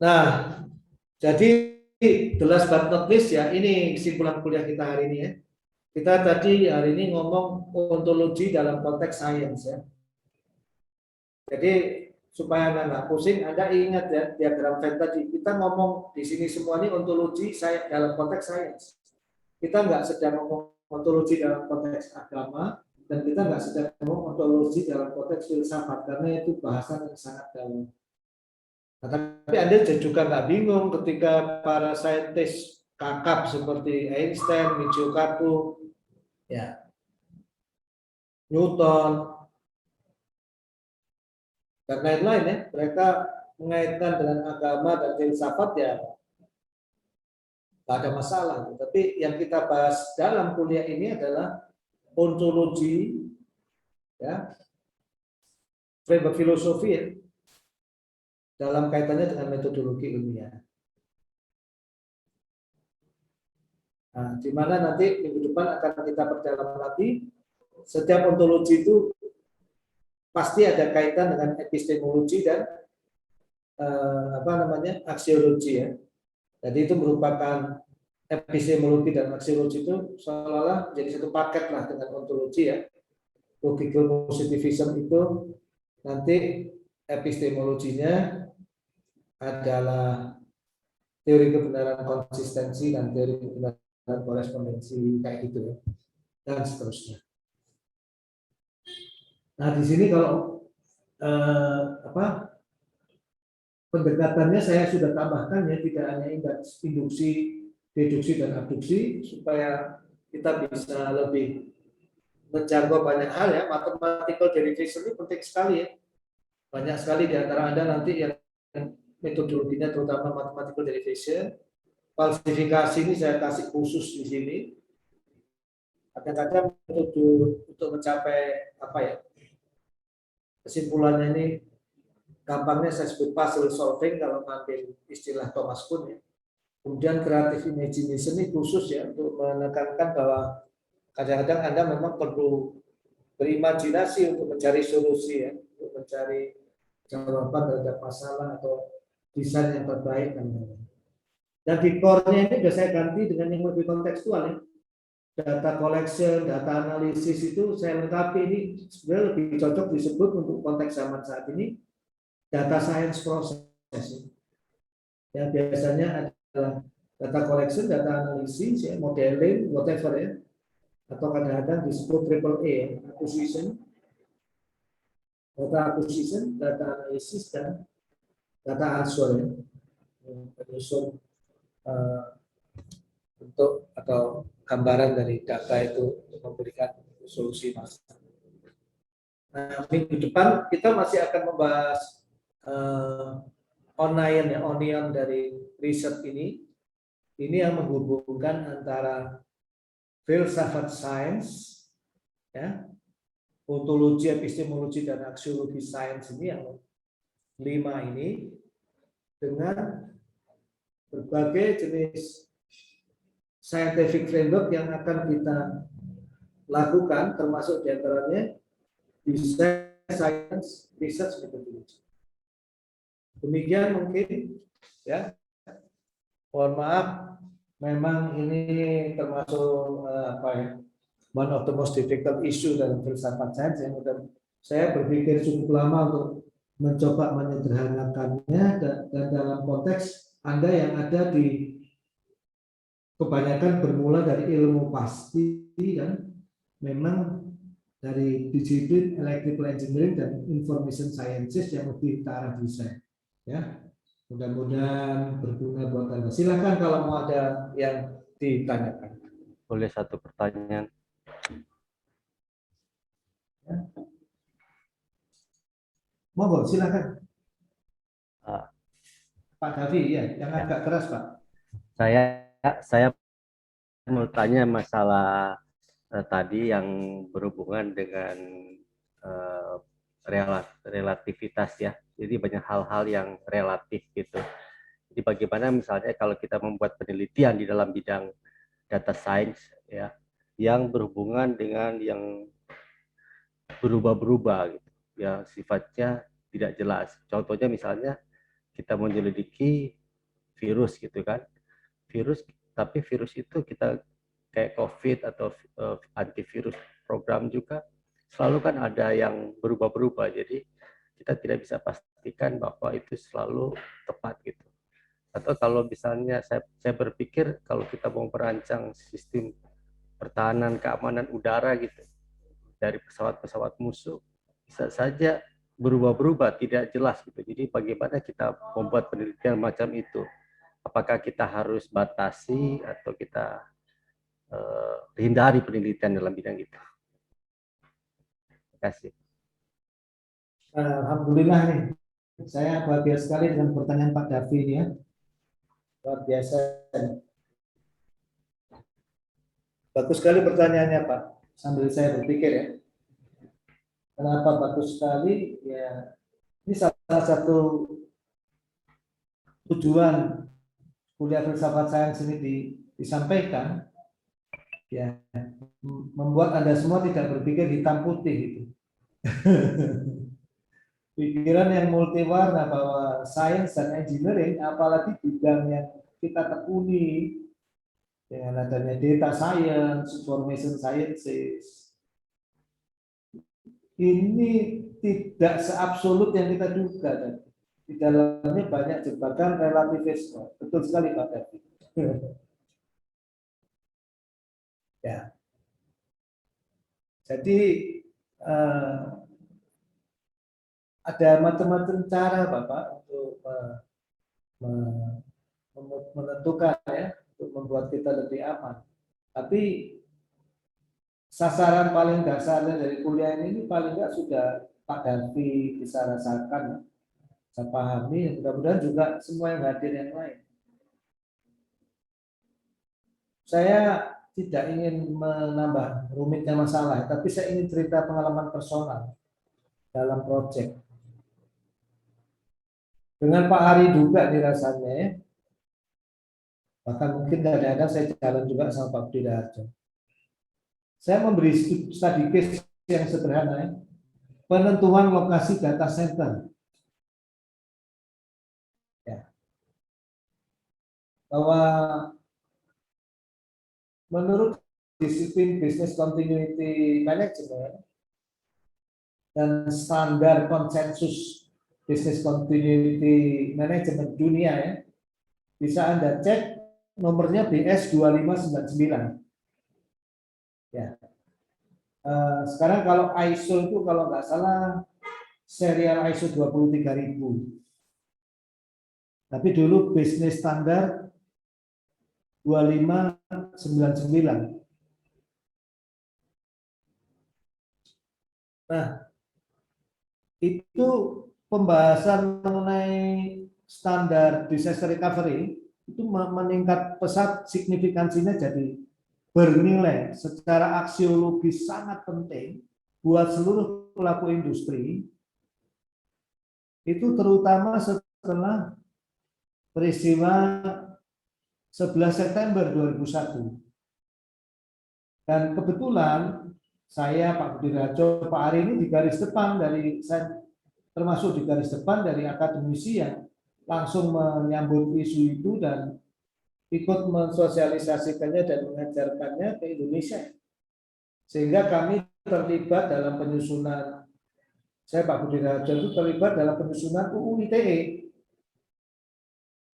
Nah, jadi the last but not least ya, ini kesimpulan kuliah kita hari ini ya. Kita tadi hari ini ngomong ontologi dalam konteks sains ya. Jadi supaya Anda nggak pusing, Anda ingat ya diagram Venn tadi. Kita ngomong di sini semua ini ontologi saya dalam konteks sains. Kita nggak sedang ngomong ontologi dalam konteks agama, dan kita nggak sedang ngomong ontologi dalam konteks filsafat karena itu bahasan yang sangat dalam. Nah, tapi Anda juga nggak bingung ketika para saintis kakap seperti Einstein, Michio Kaku, ya, Newton, dan lain-lain ya, mereka mengaitkan dengan agama dan filsafat ya nggak ada masalah. Tapi yang kita bahas dalam kuliah ini adalah ontologi, ya, framework filosofi ya, dalam kaitannya dengan metodologi ilmiah. Nah, di mana nanti minggu depan akan kita perdalam lagi. Setiap ontologi itu pasti ada kaitan dengan epistemologi dan aksiologi ya. Jadi itu merupakan epistemologi dan aksiologi itu seolah-olah jadi satu paket lah dengan ontologi ya. Logical positivism itu nanti epistemologinya adalah teori kebenaran konsistensi dan teori kebenaran korespondensi kayak gitu ya, dan seterusnya. Nah di sini kalau pendekatannya saya sudah tambahkan ya, tidak hanya induksi, deduksi dan abduksi, supaya kita bisa lebih menjangkau banyak hal ya. Mathematical derivation ini penting sekali ya. Banyak sekali di antara Anda nanti yang metodologinya terutama mathematical derivation. Falsifikasi ini saya kasih khusus di sini. Kadang-kadang untuk mencapai apa ya, kesimpulannya ini gampangnya saya sebut puzzle solving kalau ngambil istilah Thomas Kuhn ya. Kemudian creative imagination ini khusus ya untuk menekankan bahwa kadang-kadang Anda memang perlu berimajinasi untuk mencari solusi ya, untuk mencari jawaban terhadap masalah atau desain yang terbaik. Dan di core-nya ini sudah saya ganti dengan yang lebih kontekstual ya. Data collection, data analisis itu saya lengkapi, ini sebenarnya lebih cocok disebut untuk konteks zaman saat ini data science process. Yang biasanya adalah data collection, data analisis, ya, modeling, whatever ya, atau kadang-kadang disebut triple A, acquisition, data analisis, dan data answer ya, penyusun bentuk atau gambaran dari data itu untuk memberikan solusi masalah. Nah, minggu depan kita masih akan membahas onion dari riset ini yang menghubungkan antara filsafat sains, ya, ontologi, epistemologi, dan aksiologi sains ini yang 5 ini dengan berbagai jenis scientific framework yang akan kita lakukan, termasuk diantaranya design science research methodology. Demikian mungkin ya. Mohon maaf, memang ini termasuk one of the most difficult issue dalam filsafat sains yang saya berpikir cukup lama untuk mencoba menyederhanakannya, dan dalam konteks Anda yang ada di kebanyakan bermula dari ilmu pasti dan memang dari disiplin electrical engineering dan information sciences yang lebih ke arah desain ya. Mudah-mudahan berguna buat Anda. Silakan kalau mau ada yang ditanyakan. Boleh satu pertanyaan. Ya. Monggo, silakan. Pak Davi, ya, yang agak keras, Pak. Saya mau tanya masalah tadi yang berhubungan dengan relativitas ya. Jadi banyak hal-hal yang relatif gitu. Jadi bagaimana misalnya kalau kita membuat penelitian di dalam bidang data science ya, yang berhubungan dengan yang berubah-berubah gitu, yang sifatnya tidak jelas. Contohnya misalnya kita menyelidiki virus gitu kan, tapi virus itu kita kayak COVID atau antivirus program juga selalu kan ada yang berubah-berubah, jadi kita tidak bisa pastikan bahwa itu selalu tepat gitu. Atau kalau misalnya saya berpikir kalau kita mau merancang sistem pertahanan keamanan udara gitu dari pesawat-pesawat musuh, bisa saja berubah-berubah, tidak jelas gitu. Jadi bagaimana kita membuat penelitian macam itu? Apakah kita harus batasi atau kita hindari penelitian dalam bidang itu? Terima kasih. Alhamdulillah nih, saya bahagia sekali dengan pertanyaan Pak Davi ya, luar biasa. Bagus sekali pertanyaannya Pak. Sambil saya berpikir ya, kenapa bagus sekali? Ya, ini salah satu tujuan kuliah filsafat sains ini disampaikan, ya, membuat Anda semua tidak berpikir hitam putih itu. Pikiran yang multiwarna bahwa sains dan engineering, apalagi bidang yang kita tekuni dengan adanya data science, information sciences, ini tidak seabsolut yang kita duga, dan di dalamnya banyak jebakan relativisme. Betul sekali Pak David. Ya, jadi ada macam-macam cara Bapak untuk menentukan ya, untuk membuat kita lebih aman. Tapi sasaran paling dasarnya dari kuliah ini paling nggak sudah Pak Davi bisa rasakan, saya pahami, mudah-mudahan juga semua yang hadir yang lain. Saya tidak ingin menambah rumitnya masalah, tapi saya ingin cerita pengalaman personal dalam proyek. Dengan Pak Hari juga dirasanya ya. Bahkan mungkin kadang-kadang saya jalan juga sama Pak Budi Darjo. Saya memberi studi case yang sederhana ya. Penentuan lokasi data center. Ya. Bahwa menurut disiplin business continuity management dan standar konsensus business continuity management dunia ya, bisa Anda cek nomornya BS 2599. Ya. Sekarang kalau ISO itu kalau nggak salah serial ISO 23.000. Tapi dulu bisnis standar 2599. Nah, itu pembahasan mengenai standar disaster recovery itu meningkat pesat, signifikansinya jadi bernilai secara aksiologis sangat penting buat seluruh pelaku industri, itu terutama setelah peristiwa 11 September 2001. Dan kebetulan saya, Pak Budi Rajo, Pak Ari ini di garis depan dari, saya termasuk di garis depan dari akademisi yang langsung menyambut isu itu dan ikut mensosialisasikannya dan mengajarkannya ke Indonesia. Sehingga kami terlibat dalam penyusunan, saya Pak Budi Rajo itu terlibat dalam penyusunan UU ITE.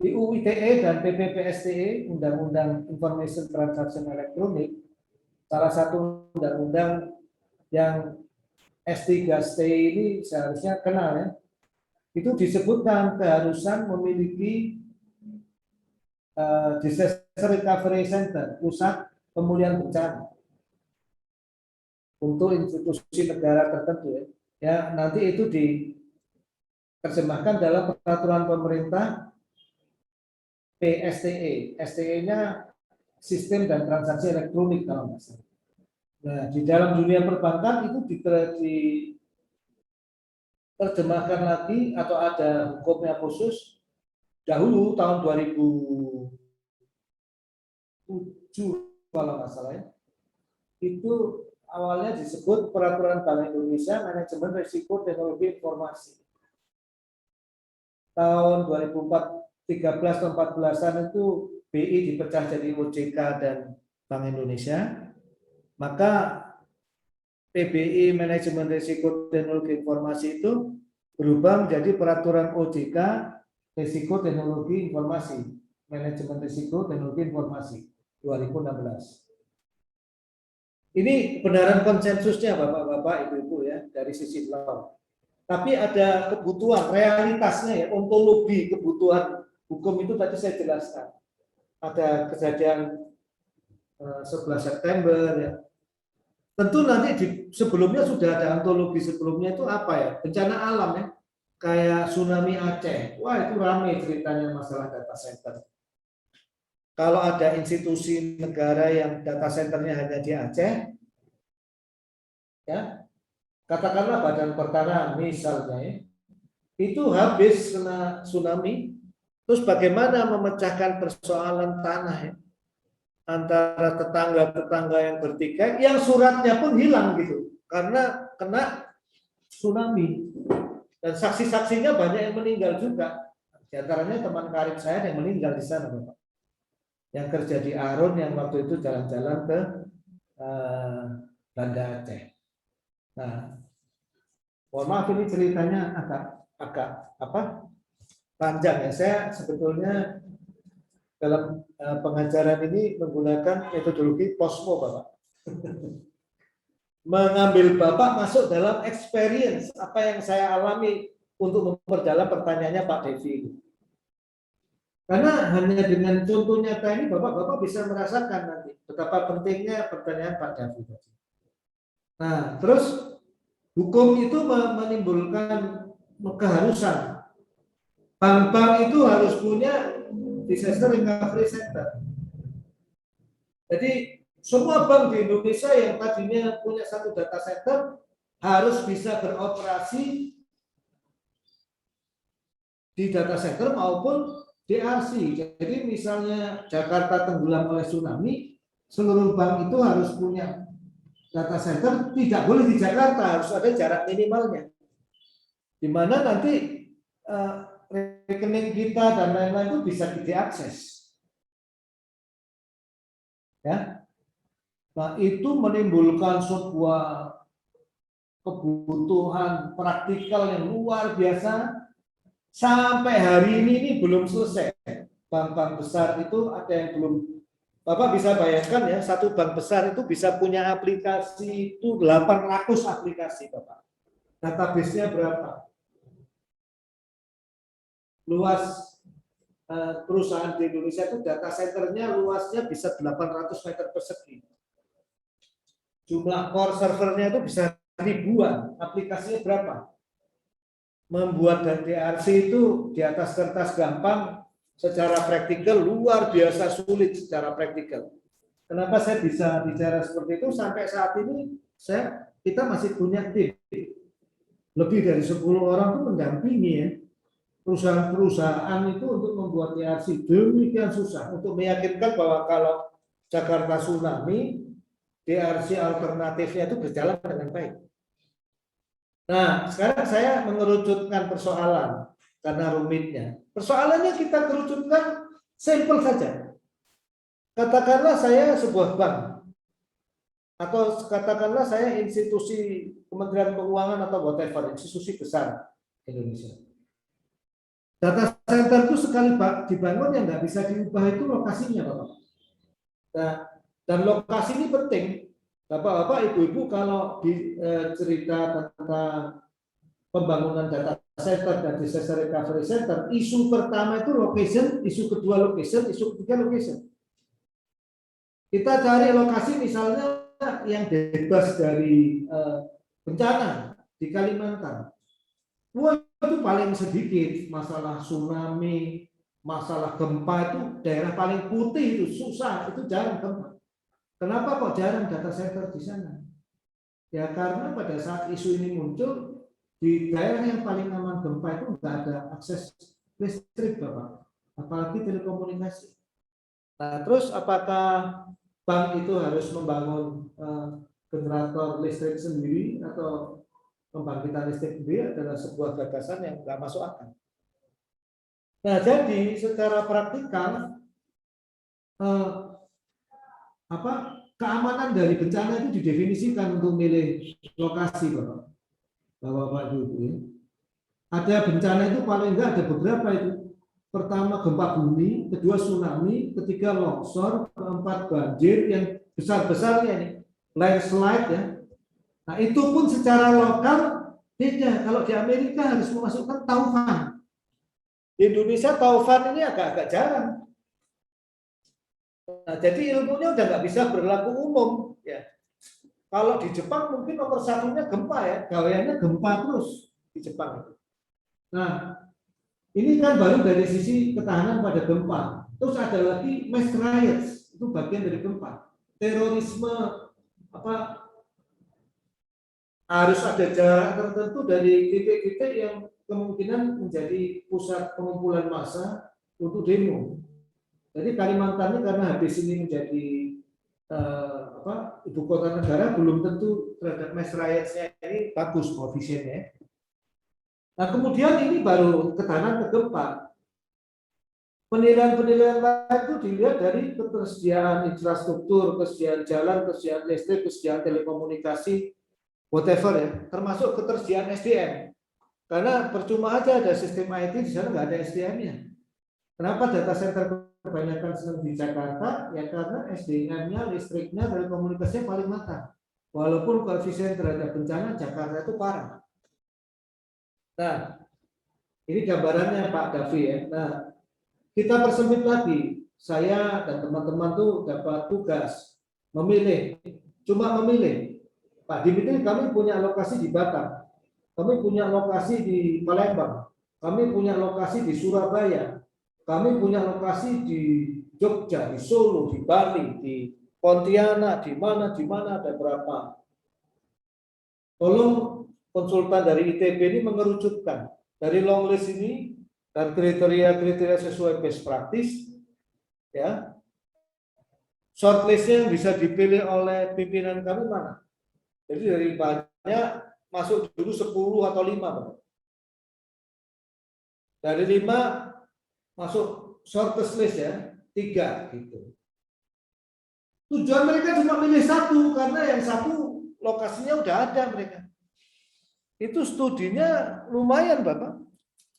Di UU ITE dan PPPSTE, Undang-Undang Information Transaction Elektronik, salah satu undang-undang yang S3ST ini seharusnya kenal ya, itu disebutkan keharusan memiliki disaster recovery center, pusat pemulihan bencana untuk institusi negara tertentu ya. Ya, nanti itu diterjemahkan dalam peraturan pemerintah PSTE. STE-nya sistem dan transaksi elektronik kalau nggak salah. Nah, di dalam dunia perbankan itu diterjemahkan lagi atau ada hukumnya khusus dahulu tahun 2007 kalau nggak salah ya. Itu awalnya disebut Peraturan Bank Indonesia Manajemen Risiko Teknologi Informasi. tahun 2013 atau 14-an itu BI dipecah jadi OJK dan Bank Indonesia, maka PBI Manajemen Risiko Teknologi Informasi itu berubah menjadi Peraturan OJK Risiko Teknologi Informasi, Manajemen Risiko Teknologi Informasi 2016. Ini kebenaran konsensusnya Bapak-bapak, Ibu-ibu ya dari sisi law. Tapi ada kebutuhan, realitasnya ya, ontologi kebutuhan hukum itu tadi saya jelaskan. Ada kejadian 11 September ya. Tentu nanti sebelumnya sudah ada ontologi sebelumnya itu apa ya? Bencana alam ya. Kayak tsunami Aceh. Wah, itu ramai ceritanya masalah data center. Kalau ada institusi negara yang data centernya hanya di Aceh, ya, katakanlah Badan Pertanahan misalnya, itu habis kena tsunami, terus bagaimana memecahkan persoalan tanah ya, antara tetangga-tetangga yang bertikai, yang suratnya pun hilang gitu, karena kena tsunami. Dan saksi-saksinya banyak yang meninggal juga. Di antaranya teman karib saya yang meninggal di sana, Bapak. Yang kerja di Arun yang waktu itu jalan-jalan ke Banda Aceh. Nah, mohon maaf ini ceritanya agak panjang ya. Saya sebetulnya dalam pengajaran ini menggunakan metodologi POSMO, Bapak. Mengambil Bapak masuk dalam experience apa yang saya alami untuk memperdalam pertanyaannya Pak Devi. Karena hanya dengan contoh nyata ini Bapak-bapak bisa merasakan nanti betapa pentingnya pertanyaan Pak Devi. Nah, terus hukum itu menimbulkan keharusan. Bank-bank itu harus punya disaster recovery center. Jadi semua bank di Indonesia yang tadinya punya satu data center harus bisa beroperasi di data center maupun DRC. Jadi misalnya Jakarta tenggelam oleh tsunami, seluruh bank itu harus punya data center, tidak boleh di Jakarta, harus ada jarak minimalnya. Di mana nanti rekening kita dan lain-lain itu bisa diakses. Ya. Nah, itu menimbulkan sebuah kebutuhan praktikal yang luar biasa. Sampai hari ini belum selesai. Bank-bank besar itu ada yang belum. Bapak bisa bayangkan ya, satu bank besar itu bisa punya aplikasi itu 800 aplikasi, Bapak. Database-nya berapa? Luas perusahaan di Indonesia itu data centernya luasnya bisa 800 meter persegi. Jumlah core servernya itu bisa ribuan. Aplikasinya berapa? Membuat DRC itu di atas kertas gampang, secara praktikal luar biasa sulit secara praktikal. Kenapa saya bisa bicara seperti itu? Sampai saat ini kita masih punya tim. Lebih dari 10 orang itu mendampingi ya. Perusahaan-perusahaan itu untuk membuat DRC demikian susah untuk meyakinkan bahwa kalau Jakarta tsunami, DRC alternatifnya itu berjalan dengan baik. Nah, sekarang saya mengerucutkan persoalan karena rumitnya. Persoalannya kita kerucutkan simpel saja. Katakanlah saya sebuah bank atau katakanlah saya institusi Kementerian Keuangan atau whatever, institusi besar Indonesia. Data center itu sekali dibangun yang nggak bisa diubah itu lokasinya, Bapak. Nah, dan lokasi ini penting. Bapak-bapak, ibu-ibu kalau cerita tentang pembangunan data center dan disaster recovery center, isu pertama itu location, isu kedua location, isu ketiga location. Kita cari lokasi misalnya yang bebas dari bencana di Kalimantan. Wah, itu paling sedikit masalah tsunami, masalah gempa itu daerah paling putih itu susah, itu jarang gempa. Kenapa kok jarang data center di sana? Ya karena pada saat isu ini muncul, di daerah yang paling aman gempa itu nggak ada akses listrik, Bapak, apalagi telekomunikasi. Nah, terus apakah bank itu harus membangun generator listrik sendiri atau pembangkitan listrik sendiri adalah sebuah gagasan yang nggak masuk akal. Nah, jadi secara praktikal eh, keamanan dari bencana itu didefinisikan untuk milih lokasi, Bapak Ibu. Ya. Ada bencana itu paling enggak ada beberapa itu. Pertama gempa bumi, kedua tsunami, ketiga longsor, keempat banjir yang besar-besarnya ini, landslide ya. Nah itu pun secara lokal beda. Kalau di Amerika harus memasukkan taufan. Di Indonesia taufan ini agak-agak jarang. Nah, jadi ilmunya udah nggak bisa berlaku umum ya. Kalau di Jepang mungkin nomor satunya gempa ya, gaweannya gempa terus di Jepang itu. Nah, ini kan baru dari sisi ketahanan pada gempa. Terus ada lagi mass riots, itu bagian dari gempa. Terorisme harus ada jarak tertentu dari titik-titik yang kemungkinan menjadi pusat pengumpulan massa untuk demo. Jadi Kalimantan ini karena habis ini menjadi ibu kota negara, belum tentu terhadap mass riots-nya ini bagus koefisiennya. Nah kemudian ini baru ketahanan ke gempa. Penilaian-penilaian lain itu dilihat dari ketersediaan infrastruktur, kesediaan jalan, kesediaan listrik, kesediaan telekomunikasi, whatever ya, termasuk ketersediaan SDM. Karena percuma aja ada sistem IT di sana nggak ada SDM-nya. Kenapa data center kebanyakan sedang di Jakarta? Ya karena SDM-nya, listriknya, telekomunikasinya paling matang. Walaupun koefisien terhadap bencana Jakarta itu parah. Nah, ini gambarannya Pak Davi ya. Nah, kita persempit lagi. Saya dan teman-teman tuh dapat tugas memilih, cuma memilih. Pak Dimitri, kami punya lokasi di Batam, kami punya lokasi di Palembang, kami punya lokasi di Surabaya, kami punya lokasi di Jogja, di Solo, di Bali, di Pontianak, di mana ada berapa. Tolong konsultan dari ITB ini mengerucutkan dari long list ini dan kriteria-kriteria sesuai best practice, ya. Shortlistnya yang bisa dipilih oleh pimpinan kami mana? Jadi dari banyak masuk dulu 10 atau 5, Pak. Dari 5 masuk shortlist list ya, 3 gitu. Tujuan mereka cuma milih 1 karena yang 1 lokasinya udah ada mereka. Itu studinya lumayan, Bapak.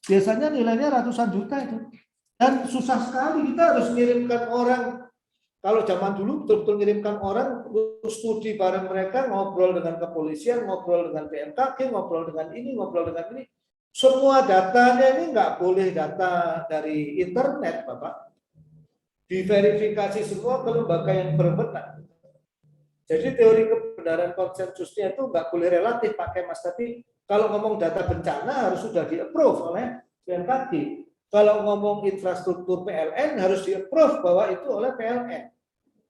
Biasanya nilainya ratusan juta itu. Dan susah sekali kita harus mengirimkan orang. Kalau zaman dulu betul-betul mengirimkan orang studi bareng mereka, ngobrol dengan kepolisian, ngobrol dengan BMKG, ngobrol dengan ini, ngobrol dengan ini. Semua datanya ini nggak boleh data dari internet, Bapak. Diverifikasi semua ke lembaga yang berwenang. Jadi teori kebenaran konsensusnya itu nggak boleh relatif pakai Mas, tapi kalau ngomong data bencana harus sudah di-approve oleh BMKG. Kalau ngomong infrastruktur PLN harus di-approve bahwa itu oleh PLN.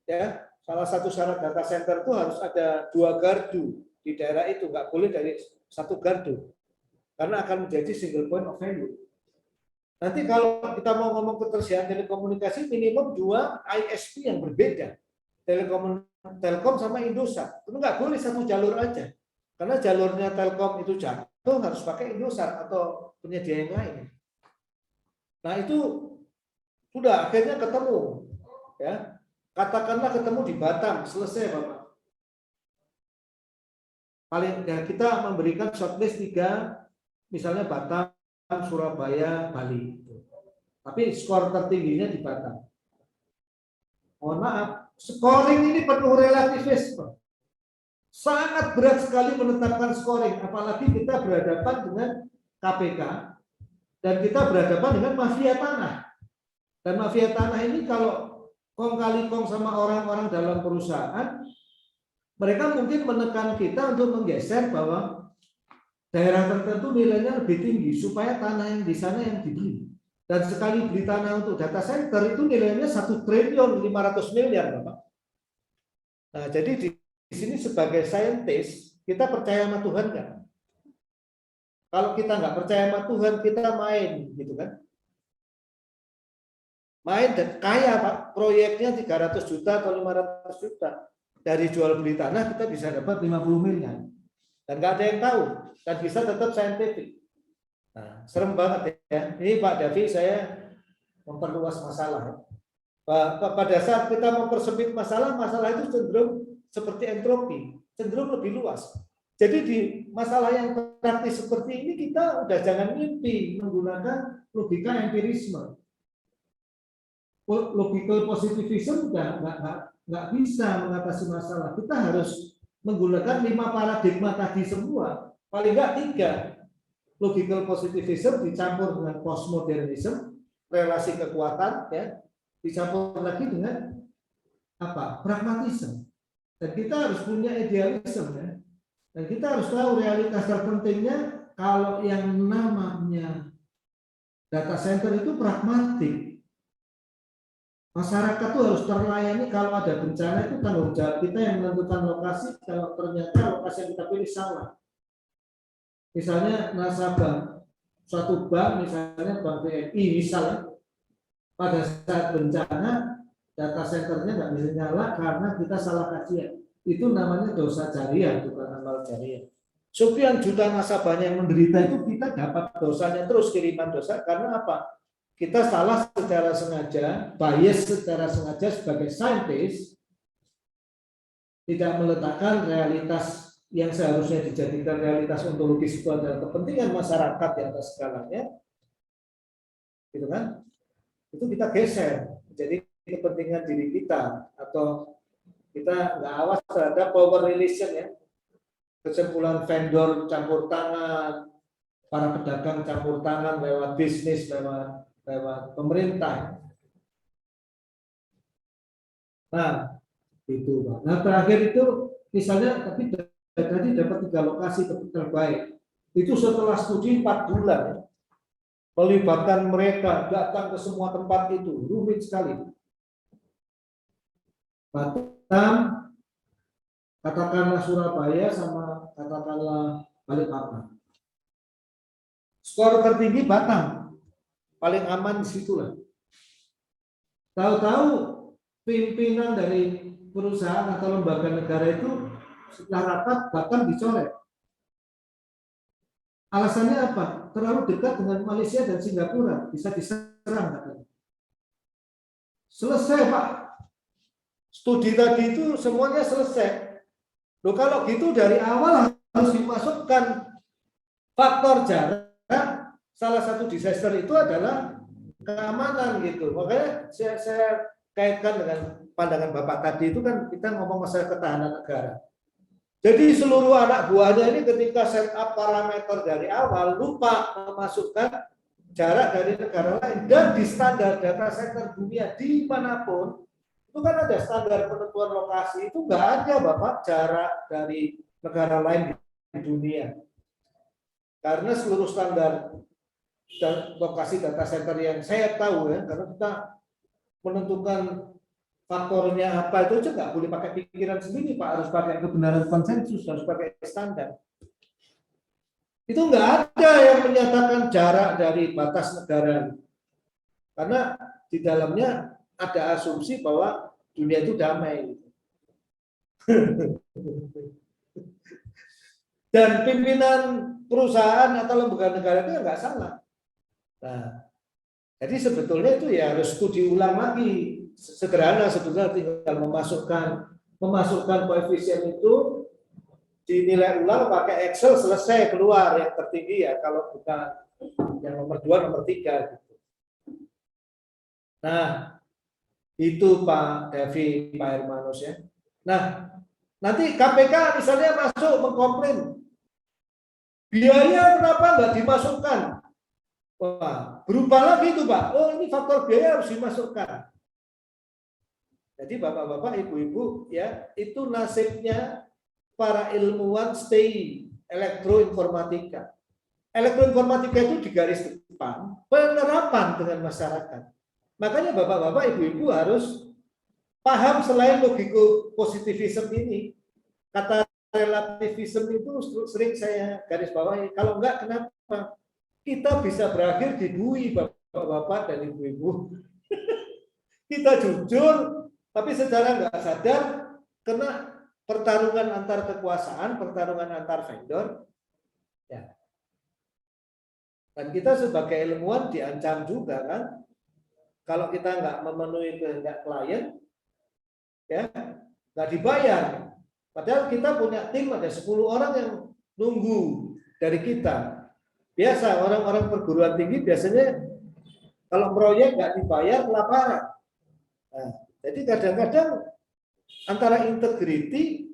Ya, salah satu syarat data center itu harus ada 2 gardu di daerah itu, nggak boleh dari 1 gardu. Karena akan menjadi single point of value. Nanti kalau kita mau ngomong ketersediaan telekomunikasi minimum 2 ISP yang berbeda. Telkom sama Indosat. Itu nggak boleh 1 jalur aja. Karena jalurnya Telkom itu jatuh harus pakai Indosat atau penyedia yang lain. Nah itu sudah akhirnya ketemu, ya. Katakanlah ketemu di Batam, selesai Bapak. Paling ya, kita memberikan shortlist 3, misalnya Batam, Surabaya, Bali. Tapi skor tertingginya di Batam. Mohon maaf, scoring ini penuh relativisme. Sangat berat sekali menetapkan scoring, apalagi kita berhadapan dengan KPK dan kita berhadapan dengan mafia tanah. Dan mafia tanah ini kalau kong kali kong sama orang-orang dalam perusahaan, mereka mungkin menekan kita untuk menggeser bahwa daerah tertentu nilainya lebih tinggi supaya tanah yang di sana yang dibeli. Dan sekali beli tanah untuk data center itu nilainya 1,5 triliun, Bapak. Nah, jadi di sini sebagai saintis kita percaya sama Tuhan kan? Kalau kita nggak percaya sama Tuhan, kita main, gitu kan? Main dan kaya, Pak. Proyeknya 300 juta atau 500 juta. Dari jual beli tanah kita bisa dapat 50 miliar. Dan nggak ada yang tahu. Dan bisa tetap saintifik. Nah, serem banget ya. Ini Pak Davi, saya memperluas masalah. Pada saat kita mempersempit masalah, masalah itu cenderung seperti entropi, cenderung lebih luas. Jadi di masalah yang praktis seperti ini kita udah jangan mimpi menggunakan logika empirisme. Logical positivism nggak bisa mengatasi masalah. Kita harus menggunakan 5 paradigma tadi semua, paling nggak 3. Logical positivism dicampur dengan postmodernism, relasi kekuatan, ya, dicampur lagi dengan apa? Pragmatisme. Dan kita harus punya idealisme, ya. Dan kita harus tahu realitas terpentingnya kalau yang namanya data center itu pragmatik. Masyarakat itu harus terlayani. Kalau ada bencana itu tanggung jawab kita yang menentukan lokasi. Kalau ternyata lokasi yang kita pilih salah, misalnya nasabah suatu bank, misalnya Bank BNI, misalnya pada saat bencana data centernya nggak bisa nyala karena kita salah kajian. Itu namanya dosa jariah, bukan amal jariah. Sekian juta nasabahnya yang menderita itu kita dapat dosanya terus, kiriman dosa, karena apa? Kita salah secara sengaja, bias secara sengaja sebagai saintis, tidak meletakkan realitas yang seharusnya dijadikan realitas ontologis itu adalah kepentingan masyarakat di atas skalanya, gitu kan? Itu kita geser, jadi kepentingan diri kita, atau kita nggak awas terhadap power relation, ya, kesimpulan vendor campur tangan, para pedagang campur tangan lewat bisnis, lewat pemerintah. Nah, itu Pak. Nah, terakhir itu misalnya tapi tadi dapat 3 lokasi terbaik. Itu setelah studi 4 bulan, ya. Melibatkan mereka datang ke semua tempat itu, rumit sekali. Batam, katakanlah Surabaya, sama katakanlah Balikpapan. Skor tertinggi Batam, paling aman di situlah. Tahu-tahu pimpinan dari perusahaan atau lembaga negara itu setelah rapat Batam dicoret. Alasannya apa? Terlalu dekat dengan Malaysia dan Singapura, bisa diserang katanya. Selesai Pak. Studi tadi itu semuanya selesai. Loh, kalau gitu dari awal harus dimasukkan faktor jarak. Salah satu disaster itu adalah keamanan gitu. Makanya saya kaitkan dengan pandangan Bapak tadi itu kan kita ngomong masalah ketahanan negara. Jadi seluruh anak buahnya ini ketika set up parameter dari awal lupa memasukkan jarak dari negara lain, dan di standar data center dunia dimanapun itu kan ada standar penentuan lokasi, itu nggak ada Bapak jarak dari negara lain di dunia, karena seluruh standar dan lokasi data center yang saya tahu, ya, karena kita menentukan faktornya apa itu aja nggak boleh pakai pikiran sendiri Pak, harus pakai kebenaran konsensus, harus pakai standar. Itu nggak ada yang menyatakan jarak dari batas negara, karena di dalamnya ada asumsi bahwa dunia itu damai. Dan pimpinan perusahaan atau lembaga negara itu nggak salah. Nah, jadi sebetulnya itu ya harus studi ulang lagi. Sederhana sebetulnya, tinggal memasukkan koefisien itu, dinilai ulang pakai Excel, selesai, keluar yang tertinggi, ya, kalau bukan yang nomor 2, nomor 3 gitu. Nah, itu Pak Davi, Pak Hermanus, ya. Nah, nanti KPK misalnya masuk mengkomplain, biaya kenapa nggak dimasukkan? Wah, berubah lagi itu Pak. Oh, ini faktor biaya harus dimasukkan. Jadi bapak-bapak, ibu-ibu, ya, itu nasibnya para ilmuwan STI, elektroinformatika. Elektroinformatika itu di garis depan penerapan dengan masyarakat. Makanya bapak-bapak, ibu-ibu harus paham selain logiko positivisme ini. Kata relativisme itu sering saya garis bawahi. Kalau enggak, kenapa? Kita bisa berakhir dibui bapak-bapak dan ibu-ibu. Kita jujur, tapi secara nggak sadar kena pertarungan antar kekuasaan, pertarungan antar vendor, ya. Dan kita sebagai ilmuwan diancam juga kan, kalau kita nggak memenuhi kehendak klien, ya nggak dibayar. Padahal kita punya tim ada 10 orang yang nunggu dari kita. Biasa orang-orang perguruan tinggi biasanya kalau proyek nggak dibayar kelaparan. Nah, jadi kadang-kadang antara integriti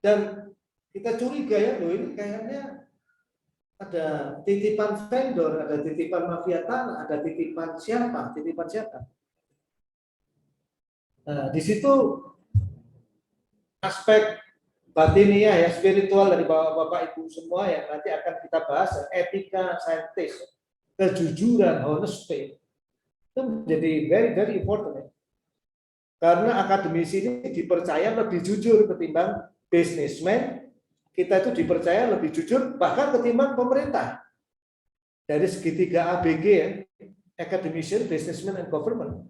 dan kita curiga ya, loh ini kayaknya ada titipan vendor, ada titipan mafia tanah, ada titipan siapa. Nah, di situ aspek batiniah ya, spiritual dari bapak-bapak ibu semua yang nanti akan kita bahas, etika saintis, kejujuran, honesty, itu menjadi very important ya. Karena akademisi ini dipercaya lebih jujur ketimbang businessman, kita itu dipercaya lebih jujur bahkan ketimbang pemerintah. Dari segitiga ABG ya, academician, businessman, and government.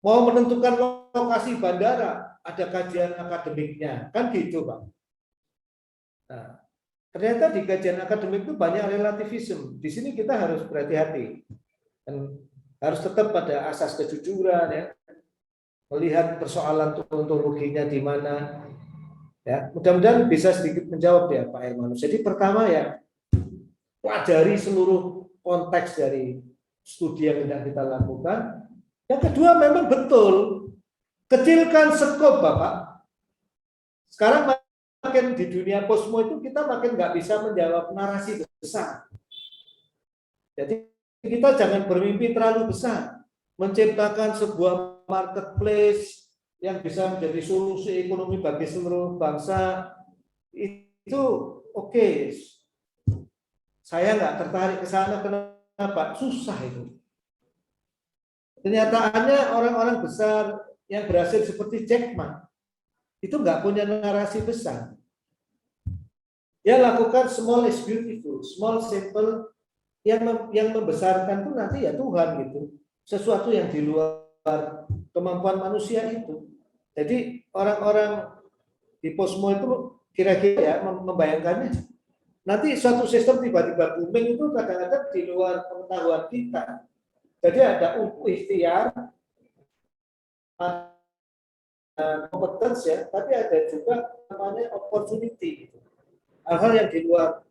Mau menentukan lokasi bandara, ada kajian akademiknya, kan gitu Pak. Nah, ternyata di kajian akademik itu banyak relativisme. Di sini kita harus berhati-hati dan harus tetap pada asas kejujuran ya, melihat persoalan ontologinya di mana. Ya, mudah-mudahan bisa sedikit menjawab ya Pak Hermanus. Jadi pertama ya, pelajari seluruh konteks dari studi yang sedang kita lakukan. Yang kedua memang betul, kecilkan skop Bapak. Sekarang makin di dunia posmo itu kita makin nggak bisa menjawab narasi besar. Jadi kita jangan bermimpi terlalu besar, menciptakan sebuah marketplace yang bisa menjadi solusi ekonomi bagi seluruh bangsa. Itu oke. Saya nggak tertarik ke sana, kenapa? Susah itu. Kenyataannya orang-orang besar yang berhasil seperti Jack Ma itu nggak punya narasi besar. Dia lakukan small is beautiful, small simple, yang membesarkan itu nanti ya Tuhan gitu. Sesuatu yang di luar kemampuan manusia itu. Jadi orang-orang di posmo itu kira-kira ya membayangkannya nanti suatu sistem tiba-tiba booming itu kadang-kadang di luar pengetahuan kita. Jadi ada ikhtiar, kompetens ya, tapi ada juga namanya opportunity. Hal-hal yang di luar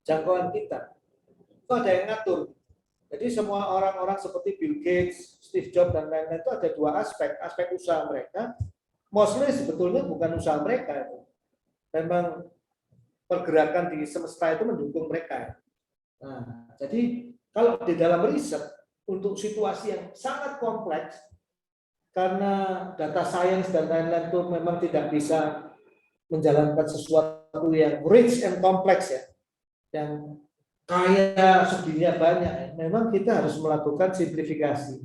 jangkauan kita. Itu ada yang ngatur. Jadi semua orang-orang seperti Bill Gates, Steve Jobs dan lain-lain itu ada dua aspek usaha mereka. Mostly sebetulnya bukan usaha mereka itu. Memang pergerakan di semesta itu mendukung mereka. Nah, jadi kalau di dalam riset untuk situasi yang sangat kompleks karena data science dan lain-lain itu memang tidak bisa menjalankan sesuatu yang rich and complex ya, yang kaya seginya banyak, memang kita harus melakukan simplifikasi.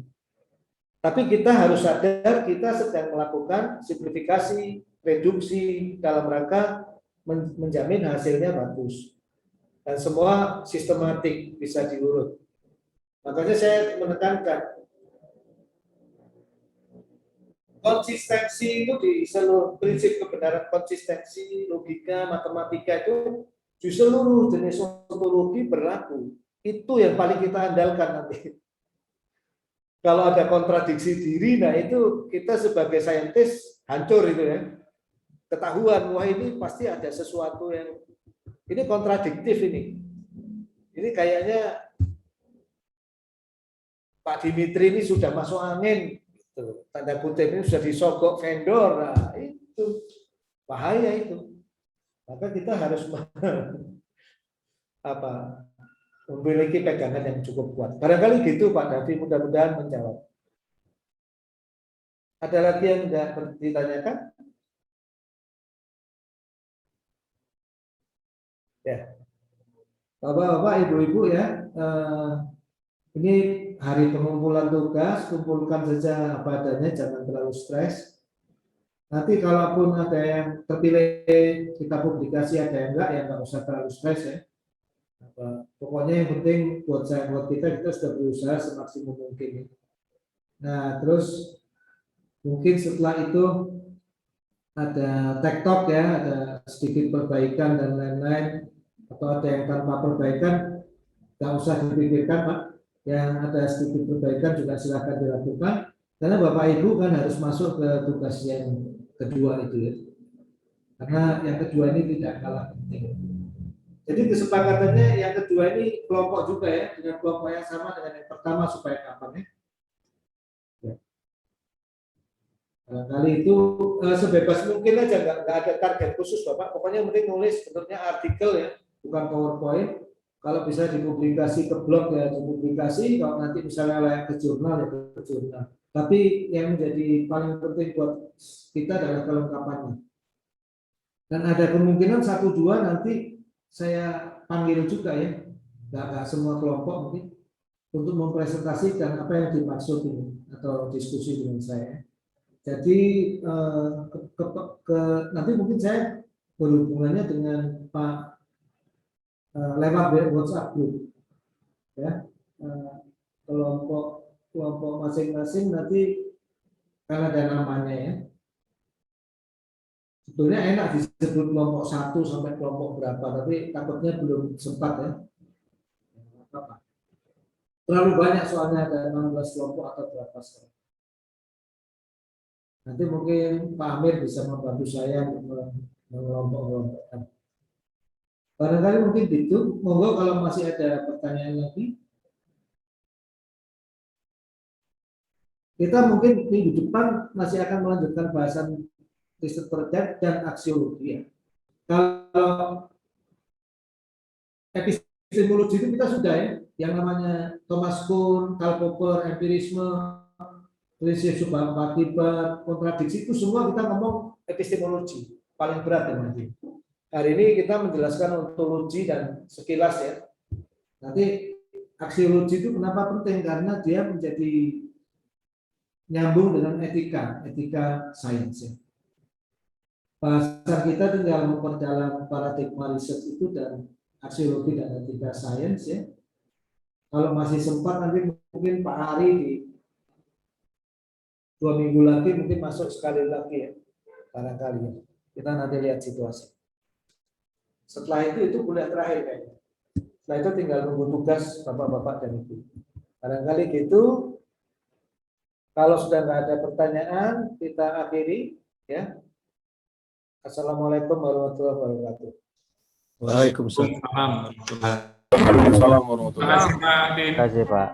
Tapi kita harus sadar kita sedang melakukan simplifikasi, reduksi dalam rangka menjamin hasilnya bagus. Dan semua sistematik bisa diurut. Makanya saya menekankan konsistensi itu di seluruh prinsip kebenaran konsistensi, logika, matematika itu di seluruh jenis ontologi berlaku. Itu yang paling kita andalkan nanti. Kalau ada kontradiksi diri, nah itu kita sebagai saintis hancur itu ya. Ketahuan, wah ini pasti ada sesuatu yang ini kontradiktif ini. Ini kayaknya Pak Dimitri ini sudah masuk angin, gitu. Tanda kutip ini sudah disogok vendor, nah itu bahaya itu. Maka kita harus memiliki pegangan yang cukup kuat. Barangkali gitu Pak Davi, mudah-mudahan menjawab. Ada lagi yang tidak ditanyakan? Ya, Bapak-bapak, Ibu-ibu ya. Ini hari pengumpulan tugas, kumpulkan saja apa adanya, jangan terlalu stres. Nanti kalaupun ada yang terpilih kita publikasi, ada yang enggak, ya enggak usah terlalu stres ya. Pokoknya yang penting buat saya, buat kita sudah berusaha semaksimum mungkin. Nah, terus mungkin setelah itu ada tech talk ya, ada sedikit perbaikan dan lain-lain, atau ada yang tanpa perbaikan, nggak usah dipikirkan Pak. yang ada sedikit perbaikan juga silakan dilakukan. Karena Bapak Ibu kan harus masuk ke tugas yang kedua itu ya. Karena yang kedua ini tidak kalah penting. Jadi kesepakatannya yang kedua ini kelompok juga ya, dengan kelompok yang sama dengan yang pertama supaya kapan ya. Barangkali itu sebebas mungkin aja, nggak ada target khusus Bapak. Pokoknya mending nulis bentuknya artikel ya, bukan PowerPoint. Kalau bisa dipublikasi ke blog ya dipublikasi, kalau nanti misalnya layak ke jurnal ya ke jurnal. Tapi yang menjadi paling penting buat kita adalah kelengkapannya. Dan ada kemungkinan 1-2 nanti saya panggil juga ya, nggak semua kelompok mungkin, untuk mempresentasikan apa yang dimaksud ini atau diskusi dengan saya. Jadi nanti mungkin saya berhubungannya dengan Pak lewat WhatsApp group ya, kelompok masing-masing nanti karena ada namanya ya. Sebetulnya enak disebut kelompok 1 sampai kelompok berapa, tapi takutnya belum sempat ya. Terlalu banyak soalnya ada 16 kelompok atau berapa sekarang. Nanti mungkin Pak Amir bisa membantu saya untuk mengelompok-kelompokkan. Barangkali mungkin itu, monggo kalau masih ada pertanyaan lagi. Kita mungkin minggu depan masih akan melanjutkan bahasan riset terdekat dan aksiologi ya. Kalau epistemologi itu kita sudah ya, yang namanya Thomas Kuhn, Karl Popper, empirisme, prinsip subjektif akibat, kontradiksi itu semua kita ngomong epistemologi, paling berat ya nanti. Hari ini kita menjelaskan ontologi dan sekilas ya. Nanti aksiologi itu kenapa penting? Karena dia menjadi nyambung dengan etika sains ya. Bahasa kita tinggal memperdalam paradigma riset itu dan aksiologi dan etika sains ya. Kalau masih sempat nanti mungkin Pak Ari di 2 minggu lagi mungkin masuk sekali lagi ya, barangkali ya. Kita nanti lihat situasi. Setelah itu kuliah terakhir kayaknya. Setelah itu tinggal nunggu tugas bapak-bapak dan ibu. Barangkali gitu. Kalau sudah nggak ada pertanyaan, kita akhiri ya. Assalamualaikum warahmatullahi wabarakatuh. Waalaikumsalam. Waalaikumsalam warahmatullahi wabarakatuh. Terima kasih Pak Din. Terima kasih Pak.